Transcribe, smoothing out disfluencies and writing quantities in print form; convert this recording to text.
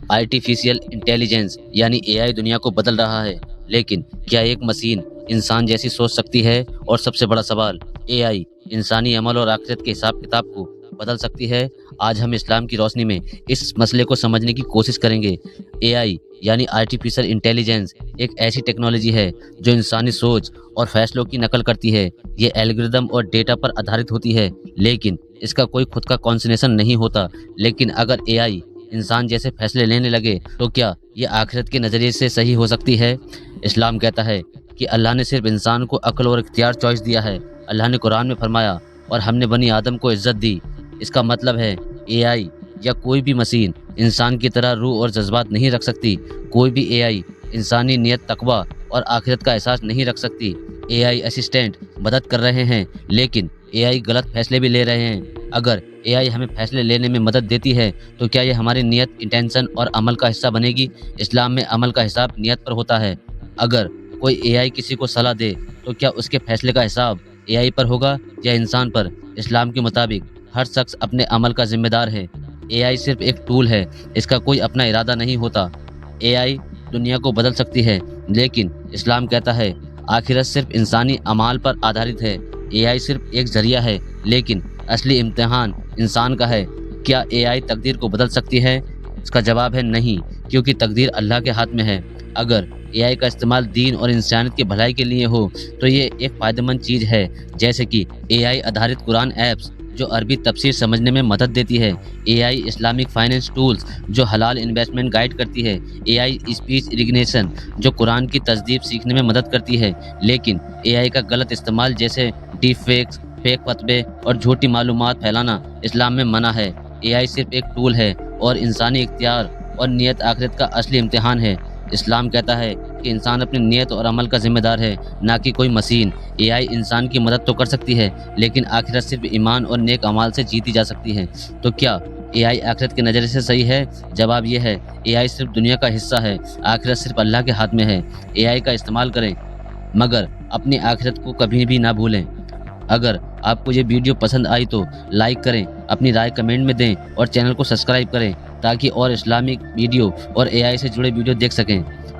Artificial intelligence یعنی اے آئی دنیا کو بدل رہا ہے، لیکن کیا ایک مشین انسان جیسی سوچ سکتی ہے؟ اور سب سے بڑا سوال، اے آئی انسانی عمل اور آخرت کے حساب کتاب کو بدل سکتی ہے؟ آج ہم اسلام کی روشنی میں اس مسئلے کو سمجھنے کی کوشش کریں گے۔ اے آئی یعنی آرٹیفیشل انٹیلیجنس ایک ایسی ٹیکنالوجی ہے جو انسانی سوچ اور فیصلوں کی نقل کرتی ہے۔ یہ الگورتھم اور ڈیٹا پر آدھارت ہوتی ہے، لیکن اس کا کوئی خود کا کانسیپشن نہیں ہوتا۔ لیکن اگر اے آئی انسان جیسے فیصلے لینے لگے تو کیا یہ آخرت کے نظریے سے صحیح ہو سکتی ہے؟ اسلام کہتا ہے کہ اللہ نے صرف انسان کو عقل اور اختیار چوائس دیا ہے۔ اللہ نے قرآن میں فرمایا، اور ہم نے بنی آدم کو عزت دی۔ اس کا مطلب ہے اے آئی یا کوئی بھی مشین انسان کی طرح روح اور جذبات نہیں رکھ سکتی۔ کوئی بھی اے آئی انسانی نیت، تقوی اور آخرت کا احساس نہیں رکھ سکتی۔ اے آئی اسسٹنٹ مدد کر رہے ہیں، لیکن اے آئی غلط فیصلے بھی لے رہے ہیں۔ اگر اے آئی ہمیں فیصلے لینے میں مدد دیتی ہے تو کیا یہ ہماری نیت، انٹینشن اور عمل کا حصہ بنے گی؟ اسلام میں عمل کا حساب نیت پر ہوتا ہے۔ اگر کوئی اے آئی کسی کو صلاح دے تو کیا اس کے فیصلے کا حساب اے آئی پر ہوگا یا انسان پر؟ اسلام کے مطابق ہر شخص اپنے عمل کا ذمہ دار ہے۔ اے آئی صرف ایک ٹول ہے، اس کا کوئی اپنا ارادہ نہیں ہوتا۔ اے آئی دنیا کو بدل سکتی ہے، لیکن اسلام کہتا ہے آخرت صرف انسانی اعمال پر آدھارت ہے۔ اے آئی صرف ایک ذریعہ ہے، لیکن اصلی امتحان انسان کا ہے۔ کیا اے آئی تقدیر کو بدل سکتی ہے؟ اس کا جواب ہے نہیں، کیونکہ تقدیر اللہ کے ہاتھ میں ہے۔ اگر اے آئی کا استعمال دین اور انسانیت کی بھلائی کے لیے ہو تو یہ ایک فائدہ مند چیز ہے، جیسے کہ اے آئی آدھارت قرآن ایپس جو عربی تفسیر سمجھنے میں مدد دیتی ہے، اے آئی اسلامک فائنینس ٹولز جو حلال انویسٹمنٹ گائیڈ کرتی ہے، اے آئی اسپیچ ریکگنیشن جو قرآن کی تہذیب سیکھنے میں مدد کرتی ہے۔ لیکن اے آئی کا غلط استعمال جیسے ڈیپ فیکس، فیک فتوے اور جھوٹی معلومات پھیلانا اسلام میں منع ہے۔ اے آئی صرف ایک ٹول ہے اور انسانی اختیار اور نیت آخرت کا اصلی امتحان ہے۔ اسلام کہتا ہے کہ انسان اپنی نیت اور عمل کا ذمہ دار ہے، نہ کہ کوئی مشین۔ اے آئی انسان کی مدد تو کر سکتی ہے، لیکن آخرت صرف ایمان اور نیک اعمال سے جیتی جا سکتی ہے۔ تو کیا اے آئی آخرت کے نظریے سے صحیح ہے؟ جواب یہ ہے، اے آئی صرف دنیا کا حصہ ہے، آخرت صرف اللہ کے ہاتھ میں ہے۔ اے آئی کا استعمال کریں، مگر اپنی آخرت کو کبھی بھی نہ بھولیں۔ اگر آپ کو یہ ویڈیو پسند آئی تو لائک کریں، اپنی رائے کمنٹ میں دیں اور چینل کو سبسکرائب کریں تاکہ اور اسلامک ویڈیو اور اے آئی سے جڑے ویڈیو دیکھ سکیں۔